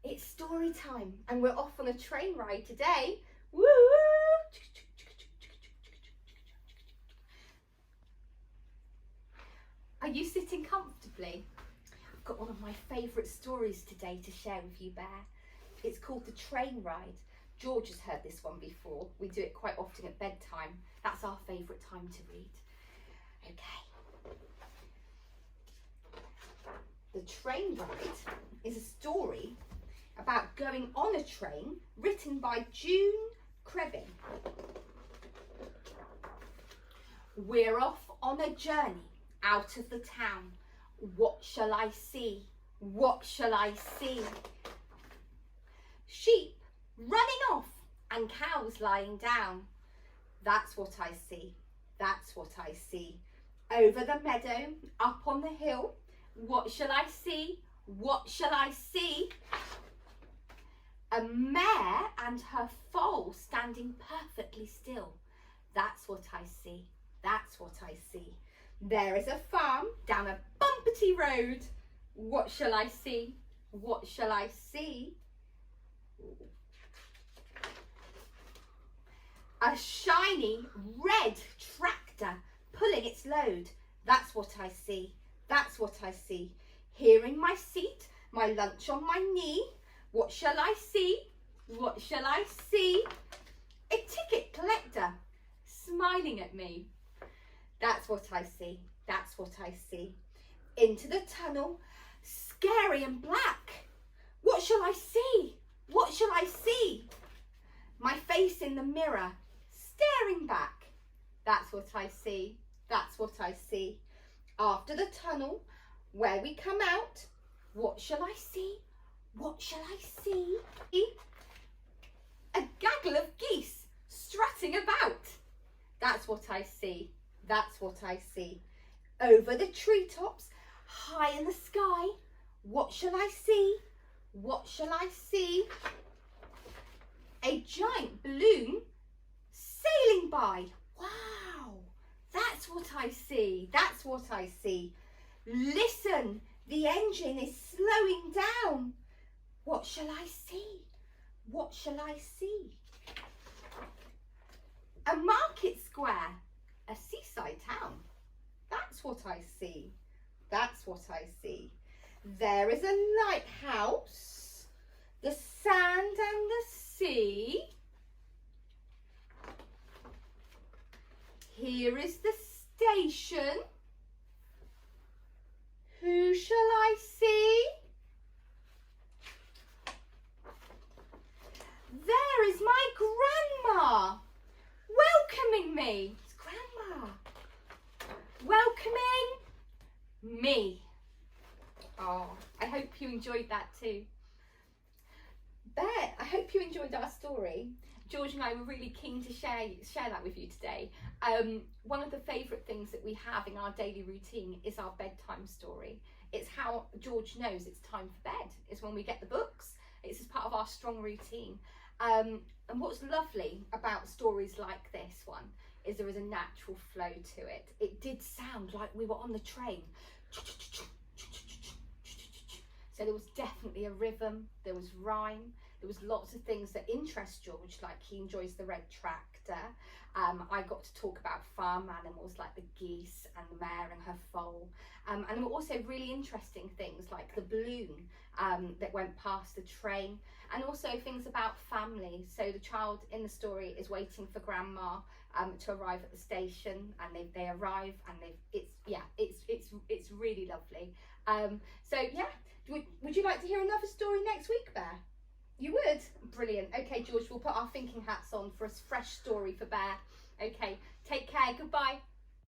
It's story time and we're off on a train ride today. Woo! Are you sitting comfortably? I've got one of my favourite stories today to share with you, Bear. It's called The Train Ride. George has heard this one before. We do it quite often at bedtime. That's our favourite time to read. Okay. The Train Ride is a story about going on a train, written by June Crebin. We're off on a journey out of the town. What shall I see? What shall I see? Sheep running off and cows lying down. That's what I see. That's what I see. Over the meadow, up on the hill. What shall I see? What shall I see? A mare and her foal standing perfectly still. That's what I see. That's what I see. There is a farm down a bumpety road. What shall I see? What shall I see? A shiny red tractor pulling its load. That's what I see. That's what I see. Here in my seat, my lunch on my knee. What shall I see? What shall I see? A ticket collector smiling at me. That's what I see. That's what I see. Into the tunnel, scary and black. What shall I see? What shall I see? My face in the mirror, staring back. That's what I see. That's what I see. After the tunnel, where we come out, what shall I see? What shall I see? A gaggle of geese strutting about. That's what I see. That's what I see. Over the treetops, high in the sky, what shall I see? What shall I see? A giant balloon sailing by. Wow, that's what I see. That's what I see. Listen, the engine is slowing down. What shall I see? What shall I see? A market square, a seaside town. That's what I see. That's what I see. There is a lighthouse, the sand and the sea. Here is the station. Who shall I see? There is my grandma, welcoming me. It's Grandma. Welcoming me. Oh, I hope you enjoyed that too. Bear, I hope you enjoyed our story. George and I were really keen to share that with you today. One of the favourite things that we have in our daily routine is our bedtime story. It's how George knows it's time for bed. It's when we get the books. It's as part of our strong routine. And what's lovely about stories like this one is there is a natural flow to it. It did sound like we were on the train. So there was definitely a rhythm, there was rhyme, there was lots of things that interest George, like he enjoys the red tractor. I got to talk about farm animals like the geese and the mare and her foal. And there were also really interesting things like the balloon that went past the train, and also things about family. So the child in the story is waiting for Grandma to arrive at the station, and they arrive, and it's really lovely. So yeah, would you like to hear another story next week, Bear? You would? Brilliant. Okay, George, we'll put our thinking hats on for a fresh story for Bear. Okay, take care. Goodbye.